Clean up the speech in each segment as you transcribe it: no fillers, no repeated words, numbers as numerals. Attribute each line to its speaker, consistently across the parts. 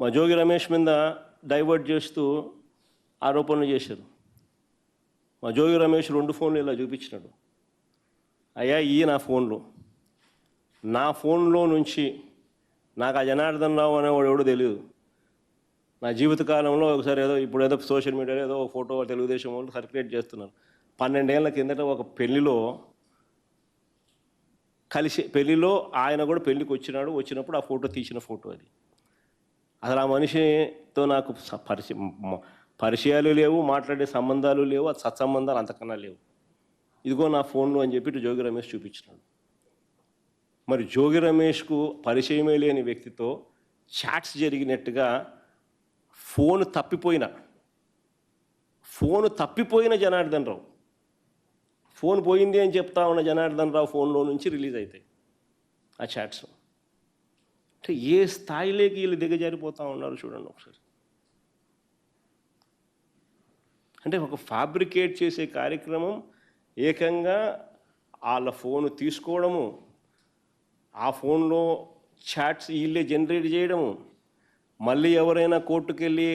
Speaker 1: మా జోగి రమేష్ మీద డైవర్ట్ చేస్తూ ఆరోపణలు చేశారు. మా జోగి రమేష్ 2 ఫోన్లు ఇలా చూపించినాడు. అయ్యా నా ఫోన్లో నుంచి నాకు ఆ జనార్దన్ రావు అనేవాడు ఎవడో తెలియదు. నా జీవితకాలంలో ఒకసారి ఇప్పుడు సోషల్ మీడియాలో ఏదో ఒక ఫోటో తెలుగుదేశం వాళ్ళు సర్క్యులేట్ చేస్తున్నారు. 12 ఏళ్ల కిందట ఒక పెళ్లిలో ఆయన కూడా పెళ్ళికి వచ్చినప్పుడు ఆ ఫోటో తీసిన ఫోటో అది. అసలు ఆ మనిషితో నాకు పరిచయాలు లేవు, మాట్లాడే సంబంధాలు లేవు, అది సత్సంబంధాలు అంతకన్నా లేవు. ఇదిగో నా ఫోన్లో అని చెప్పి జోగి రమేష్ చూపించినాడు. మరి జోగి రమేష్కు పరిచయమే లేని వ్యక్తితో చాట్స్ జరిగినట్టుగా ఫోను తప్పిపోయిన జనార్దన్ రావు, ఫోన్ పోయింది అని చెప్తా ఉన్న జనార్దన్ రావు ఫోన్లో నుంచి రిలీజ్ అవుతాయి ఆ చాట్స్. అంటే ఏ స్థాయిలోకి వీళ్ళు దిగజారిపోతూ ఉన్నారు చూడండి ఒకసారి. అంటే ఒక ఫ్యాబ్రికేట్ చేసే కార్యక్రమం, ఏకంగా వాళ్ళ ఫోను తీసుకోవడము, ఆ ఫోన్లో చాట్స్ వీళ్ళే జనరేట్ చేయడము, మళ్ళీ ఎవరైనా కోర్టుకు వెళ్ళి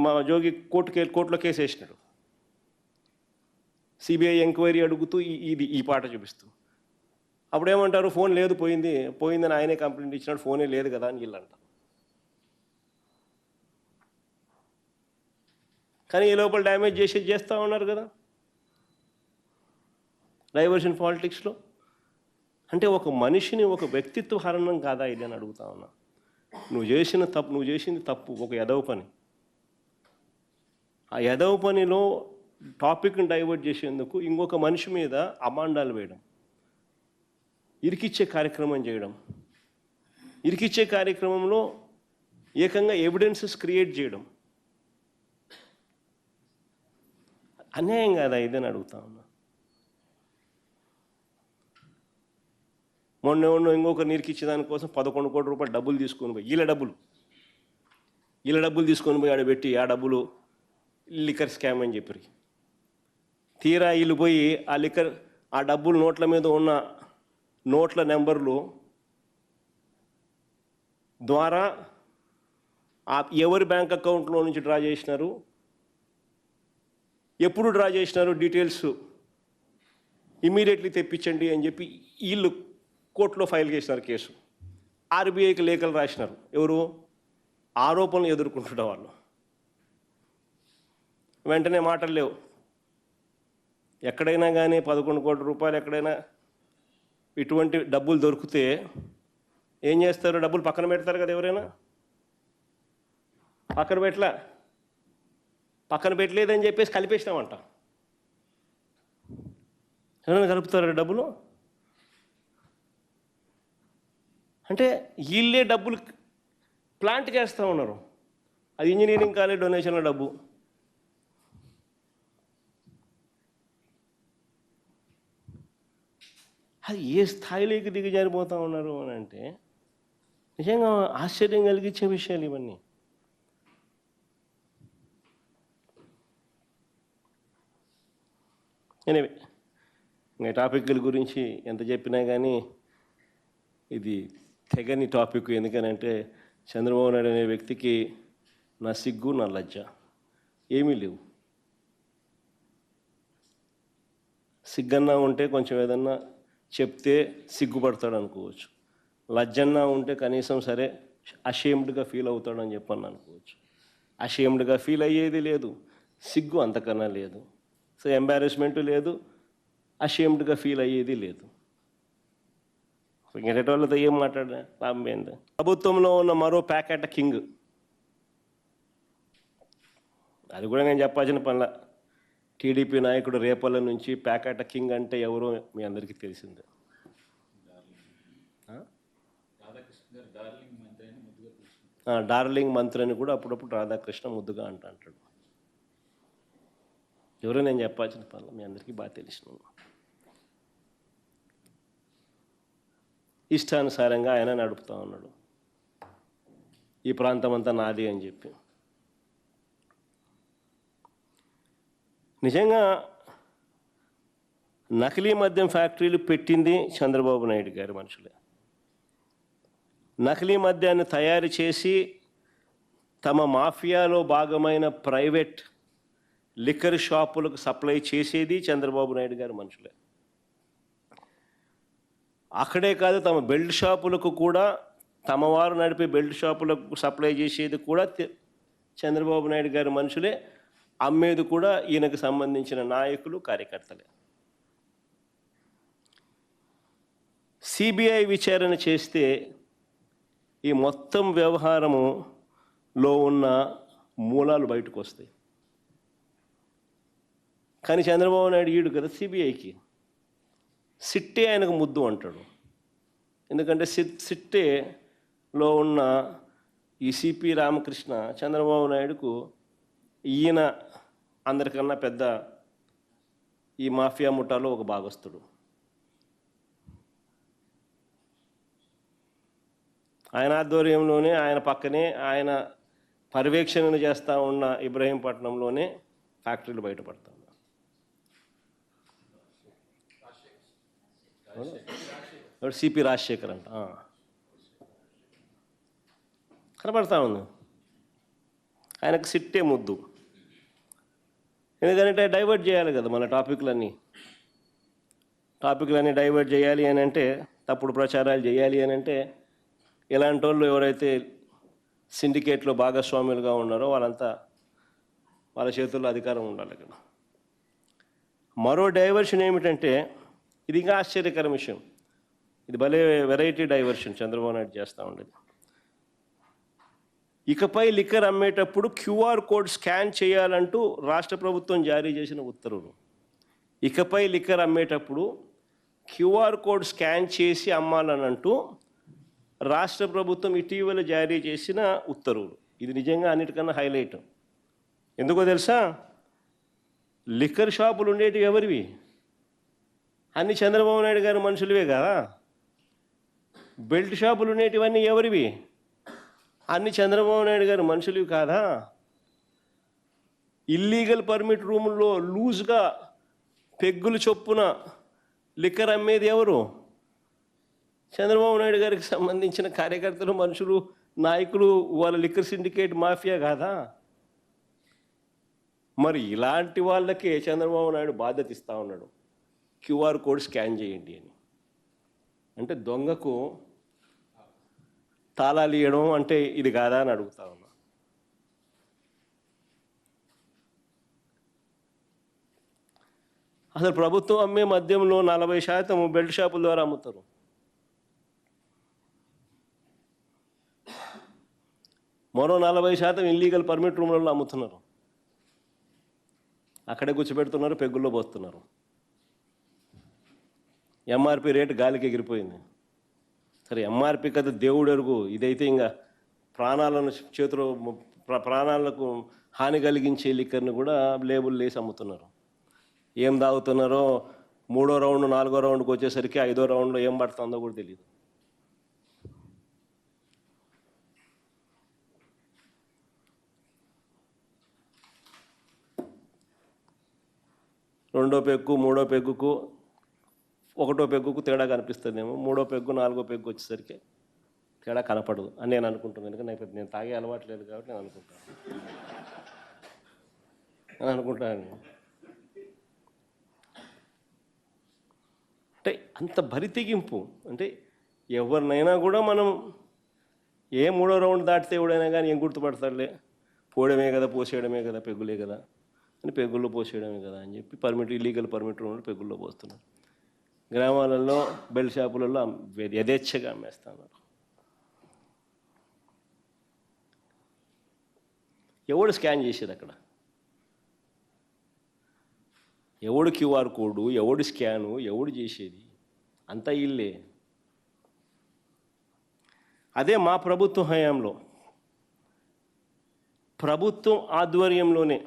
Speaker 1: మా జోగి కోర్టులో కేసు వేసినాడు, సిబిఐ ఎంక్వైరీ అడుగుతూ ఈ పాట చూపిస్తూ. అప్పుడేమంటారు, ఫోన్ లేదు, పోయిందని ఆయనే కంప్లైంట్ ఇచ్చినాడు, ఫోనే లేదు కదా అని వీళ్ళంట. కానీ ఈ లోపల డ్యామేజ్ చేస్తూ ఉన్నారు కదా డైవర్షన్ పాలిటిక్స్లో. అంటే ఒక మనిషిని, ఒక వ్యక్తిత్వ హరణం కాదా ఇది అని అడుగుతా ఉన్నా. నువ్వు చేసింది తప్పు, ఒక ఎదవ పని. ఆ ఎదవ పనిలో టాపిక్ని డైవర్ట్ చేసేందుకు ఇంకొక మనిషి మీద అమాండాలు వేయడం, ఇరికిచ్చే కార్యక్రమం చేయడం, ఇరికిచ్చే కార్యక్రమంలో ఏకంగా ఎవిడెన్సెస్ క్రియేట్ చేయడం అన్యాయం కాదా ఇదని అడుగుతా ఉన్నా. మొన్న ఇంకొక నీరికిచ్చే దానికోసం 11 కోట్ల రూపాయలు డబ్బులు తీసుకొని పోయి, వీళ్ళ డబ్బులు తీసుకొని పోయి ఆడబెట్టి ఆ డబ్బులు లిక్కర్ స్కామ్ అని చెప్పి, తీరా వీళ్ళు పోయి ఆ డబ్బులు నోట్ల మీద ఉన్న నోట్ల నెంబర్లు ద్వారా ఎవరి బ్యాంక్ అకౌంట్లో నుంచి డ్రా చేసినారు, ఎప్పుడు డ్రా చేసినారు డీటెయిల్స్ ఇమీడియట్లీ తెప్పించండి అని చెప్పి వీళ్ళు కోర్టులో ఫైల్ చేసినారు కేసు. ఆర్బీఐకి లేఖలు రాసినారు. ఎవరు? ఆరోపణలు ఎదుర్కొంటున్న వాళ్ళు. వెంటనే మాటలు లేవు. ఎక్కడైనా కానీ 11 కోట్ల రూపాయలు ఎక్కడైనా ఇటువంటి డబ్బులు దొరికితే ఏం చేస్తారు? డబ్బులు పక్కన పెడతారు కదా ఎవరైనా. పక్కన పెట్టలేదని చెప్పేసి కలిపేసినామంట. ఎవరైనా కలుపుతారు డబ్బులు? అంటే వీళ్ళే డబ్బులు ప్లాంట్ చేస్తూ ఉన్నారు. అది ఇంజనీరింగ్ కాలేజ్ డొనేషన్ల డబ్బు. అది ఏ స్థాయిలోకి దిగజారిపోతూ ఉన్నారు అని అంటే నిజంగా ఆశ్చర్యం కలిగించే విషయాలు ఇవన్నీ. ఎనివే, ఇంకా టాపిక్ల గురించి ఎంత చెప్పినా కానీ ఇది తెగని టాపిక్. ఎందుకనంటే చంద్రబాబు నాయుడు అనే వ్యక్తికి నా సిగ్గు, నా లజ్జ ఏమీ లేవు. సిగ్గన్నా ఉంటే కొంచెం ఏదన్నా చెప్తే సిగ్గుపడతాడు అనుకోవచ్చు. లజ్జన్నా ఉంటే కనీసం సరే అషేమ్డ్గా ఫీల్ అవుతాడని చెప్పని అనుకోవచ్చు. అషేమ్డ్గా ఫీల్ అయ్యేది లేదు, సిగ్గు అంతకన్నా లేదు. సో ఎంబారెస్మెంట్ లేదు, అషేమ్డ్గా ఫీల్ అయ్యేది లేదు. ఇంకటి వాళ్ళతో ఏం మాట్లాడా లాభం ఏంది? ప్రభుత్వంలో ఉన్న మరో ప్యాకెట్ కింగ్, అది కూడా నేను చెప్పాల్సిన పనిలా. టీడీపీ నాయకుడు రేపల్ల నుంచి ప్యాకెట్ కింగ్ అంటే ఎవరో మీ అందరికీ తెలిసిందే. డార్లింగ్ మంత్రి అని కూడా అప్పుడప్పుడు రాధాకృష్ణ ముద్దుగా అంటాడు. ఎవరో నేను చెప్పాల్సిన పనిలా, మీ అందరికీ బాగా తెలిసిన. ఇష్టానుసారంగా ఆయన నడుపుతూ ఉన్నాడు. ఈ ప్రాంతం అంతా నాది అని చెప్పి. నిజంగా నకిలీ మద్యం ఫ్యాక్టరీలు పెట్టింది చంద్రబాబు నాయుడు గారి మనుషులే. నకిలీ మద్యాన్ని తయారు చేసి తమ మాఫియాలో భాగమైన ప్రైవేట్ లిక్కర్ షాపులకు సప్లై చేసేది చంద్రబాబు నాయుడు గారి మనుషులే. అక్కడే కాదు, తమ బెల్ట్ షాపులకు కూడా, తమ వారు నడిపే బెల్ట్ షాపులకు సప్లై చేసేది కూడా చంద్రబాబు నాయుడు గారి మనుషులే. అమ్మేది కూడా ఈయనకు సంబంధించిన నాయకులు, కార్యకర్తలే. సిబిఐ విచారణ చేస్తే ఈ మొత్తం వ్యవహారములో ఉన్న మూలాలు బయటకు వస్తాయి. కానీ చంద్రబాబు నాయుడు ఈడు కదా సిబిఐకి, సిట్టే ఆయనకు ముద్దు అంటాడు. ఎందుకంటే సిట్టేలో ఉన్న ఈ సిపి రామకృష్ణ చంద్రబాబు నాయుడుకు ఈయన అందరికన్నా పెద్ద ఈ మాఫియా ముఠాలో ఒక భాగస్తుడు. ఆయన ఆధ్వర్యంలోనే, ఆయన పక్కనే, ఆయన పర్యవేక్షణ చేస్తూ ఉన్న ఇబ్రహీంపట్నంలోనే ఫ్యాక్టరీలు బయటపడతా ఉన్నాయి. సిపి రాజశేఖర్ అంట కనపడతా ఉంది. ఆయనకు సిట్టే ముద్దు. ఎందుకంటే డైవర్ట్ చేయాలి కదా మన టాపిక్లన్నీ డైవర్ట్ చేయాలి అని అంటే, తప్పుడు ప్రచారాలు చేయాలి అని అంటే, ఇలాంటి వాళ్ళు ఎవరైతే సిండికేట్లో భాగస్వాములుగా ఉన్నారో వాళ్ళంతా వాళ్ళ చేతుల్లో అధికారం ఉండాలి కదా. మరో డైవర్షన్ ఏమిటంటే, ఇది ఇంకా ఆశ్చర్యకర విషయం, ఇది భలే వెరైటీ డైవర్షన్ చంద్రబాబు నాయుడు చేస్తూ ఉండేది. ఇకపై లిక్కర్ అమ్మేటప్పుడు క్యూఆర్ కోడ్ స్కాన్ చేయాలంటూ రాష్ట్ర ప్రభుత్వం జారీ చేసిన ఉత్తర్వులు. ఇకపై లిక్కర్ అమ్మేటప్పుడు క్యూఆర్ కోడ్ స్కాన్ చేసి అమ్మాలనంటూ రాష్ట్ర ప్రభుత్వం ఇటీవల జారీ చేసిన ఉత్తర్వులు. ఇది నిజంగా అన్నిటికన్నా హైలైట్. ఎందుకో తెలుసా? లిక్కర్ షాపులు ఉండేటివి ఎవరివి? అన్ని చంద్రబాబు నాయుడు గారి మనుషులవే కదా. బెల్ట్ షాపులు ఉండేటివన్నీ ఎవరివి? అన్ని చంద్రబాబు నాయుడు గారి మనుషులవి కాదా. ఇల్లీగల్ పర్మిట్ రూముల్లో లూజ్గా పెగ్గులు చొప్పున లిక్కర్ అమ్మేది ఎవరు? చంద్రబాబు నాయుడు గారికి సంబంధించిన కార్యకర్తలు, మనుషులు, నాయకులు, వాళ్ళ లిక్కర్ సిండికేట్ మాఫియా కాదా. మరి ఇలాంటి వాళ్ళకే చంద్రబాబు నాయుడు బాధ్యత ఇస్తూ ఉన్నాడు, క్యూఆర్ కోడ్ స్కాన్ చేయండి అని. అంటే దొంగకు తాళాలు ఇవ్వడం అంటే ఇది కాదా అని అడుగుతా ఉన్నా. అసలు ప్రభుత్వం అమ్మే మద్యంలో 40% బెల్ట్ షాపుల ద్వారా అమ్ముతారు. మరో 40% ఇల్లీగల్ పర్మిట్ రూమ్లలో అమ్ముతున్నారు. అక్కడే కూర్చోబెడుతున్నారు, పెగ్గుల్లో పోస్తున్నారు. ఎంఆర్పి రేటు గాలికి ఎగిరిపోయింది. సరే, ఎంఆర్పి కదా దేవుడు ఎరుగు. ఇదైతే ఇంకా ప్రాణాలకు హాని కలిగించే లిక్కర్ని కూడా లేబుల్ వేసి అమ్ముతున్నారు. ఏం తాగుతున్నారో 3వ రౌండ్ 4వ రౌండ్కి వచ్చేసరికి 5వ రౌండ్లో ఏం పడుతుందో కూడా తెలియదు. రెండో పెగ్గు 3వ పెగ్గుకు 1వ పెగ్గుకు తేడా కనిపిస్తుందేమో, 3వ పెగ్గు 4వ పెగ్గు వచ్చేసరికి తేడా కనపడదు అని నేను అనుకుంటున్నాను. ఎందుకంటే నేను తాగే అలవాటు లేదు కాబట్టి నేను అనుకుంటాను. అంటే అంత బరితెగింపు. అంటే ఎవరినైనా కూడా మనం 3వ రౌండ్ దాటితే ఎవడైనా కానీ ఏం గుర్తుపడతాడులే, పోవడమే కదా, పోసేయడమే కదా, పెగ్గులే కదా అని పెగ్గుల్లో పోసేయడమే కదా అని చెప్పి ఇల్లీగల్ పర్మిట్ రూమ్లో పెగ్గుల్లో పోస్తున్నారు. గ్రామాలలో బెల్ట్ షాపులలో యథేచ్ఛగా అమ్మేస్తున్నారు. ఎవడు స్కాన్ చేసేది అక్కడ? ఎవడు క్యూఆర్ కోడు, ఎవడు స్కాను, ఎవడు చేసేది? అంతా ఇల్లే. అదే మా ప్రభుత్వ హయాంలో ప్రభుత్వం ఆధ్వర్యంలోనే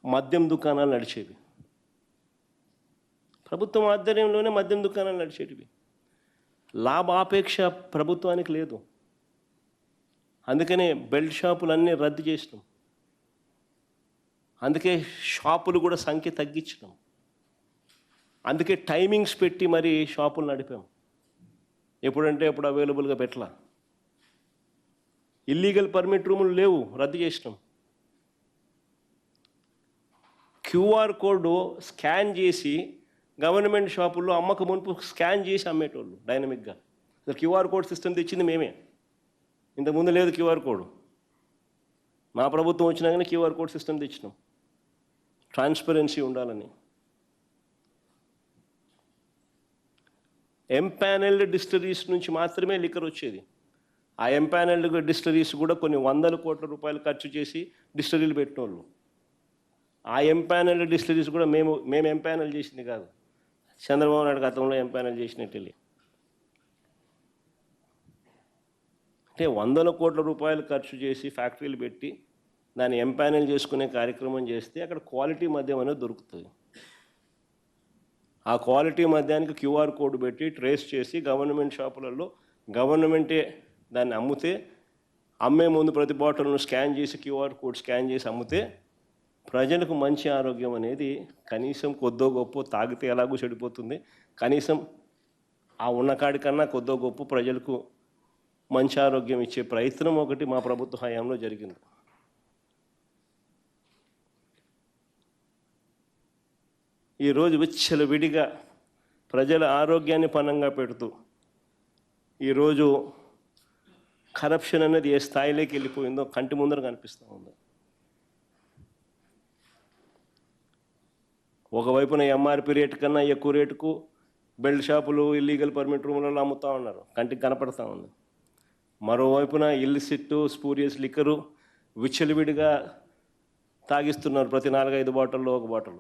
Speaker 1: మద్యం దుకాణాలు నడిచేవి. ప్రభుత్వం ఆధ్వర్యంలోనే మద్యం దుకాణాలు నడిచేటివి. లాభాపేక్ష ప్రభుత్వానికి లేదు. అందుకనే బెల్ట్ షాపులన్నీ రద్దు చేసినాం. అందుకే షాపులు కూడా సంఖ్య తగ్గించినాం. అందుకే టైమింగ్స్ పెట్టి మరి షాపులు నడిపాం. ఎప్పుడంటే ఎప్పుడు అవైలబుల్గా పెట్టలా. ఇల్లీగల్ పర్మిట్ రూములు లేవు, రద్దు చేసినాం. క్యూఆర్ కోడ్ స్కాన్ చేసి గవర్నమెంట్ షాపుల్లో అమ్మక మునుపు స్కాన్ చేసి అమ్మేటోళ్ళు డైనమిక్గా. అసలు క్యూఆర్ కోడ్ సిస్టమ్ తెచ్చింది మేమే, ఇంతకుముందు లేదు క్యూఆర్ కోడ్. మా ప్రభుత్వం వచ్చినాకనే క్యూఆర్ కోడ్ సిస్టమ్ తెచ్చినాం, ట్రాన్స్పరెన్సీ ఉండాలని. ఎంపానెల్డ్ డిస్టిలరీస్ నుంచి మాత్రమే లిక్కర్ వచ్చేది. ఆ ఎంపానెల్డ్ డిస్టిలరీస్ కూడా కొన్ని 100 కోట్ల రూపాయలు ఖర్చు చేసి డిస్టిలరీలు పెట్టిన వాళ్ళు. ఆ ఎంపానెల్డ్ డిస్టిలరీస్ కూడా మేము ఎంపానెల్ చేసింది కాదు, చంద్రబాబు నాయుడు గతంలో ఎంపానెల్ చేసినట్టు. అంటే 100 కోట్ల రూపాయలు ఖర్చు చేసి ఫ్యాక్టరీలు పెట్టి దాన్ని ఎంపానెల్ చేసుకునే కార్యక్రమం చేస్తే అక్కడ క్వాలిటీ మద్యం అనేది దొరుకుతుంది. ఆ క్వాలిటీ మద్యానికి క్యూఆర్ కోడ్ పెట్టి ట్రేస్ చేసి గవర్నమెంట్ షాపులలో గవర్నమెంటే దాన్ని అమ్మితే, అమ్మే ముందు ప్రతి బాటిల్ను స్కాన్ చేసి క్యూఆర్ కోడ్ స్కాన్ చేసి అమ్మితే ప్రజలకు మంచి ఆరోగ్యం అనేది కనీసం కొద్దో గొప్ప, తాగితే ఎలాగూ చెడిపోతుంది, కనీసం ఆ ఉన్న కాడికన్నా కొద్దో గొప్ప ప్రజలకు మంచి ఆరోగ్యం ఇచ్చే ప్రయత్నం ఒకటి మా ప్రభుత్వ హయాంలో జరిగింది. ఈరోజు విచ్చలవిడిగా ప్రజల ఆరోగ్యాన్ని పణంగా పెడుతూ ఈరోజు కరప్షన్ అనేది ఏ స్థాయిలోకి వెళ్ళిపోయిందో కంటి ముందర కనిపిస్తూ ఉంది. ఒకవైపున ఎంఆర్పి రేటు కన్నా ఎక్కువ రేటుకు బెల్ట్ షాపులు, ఇల్లీగల్ పర్మిట్ రూములలో అమ్ముతూ ఉన్నారు, కంటికి కనపడతా ఉంది. మరోవైపున ఇల్లిసిట్, స్పూరియస్ లిక్కరు విచ్చలవిడిగా తాగిస్తున్నారు, ప్రతి 4-5 బాటిల్లో ఒక బాటిల్.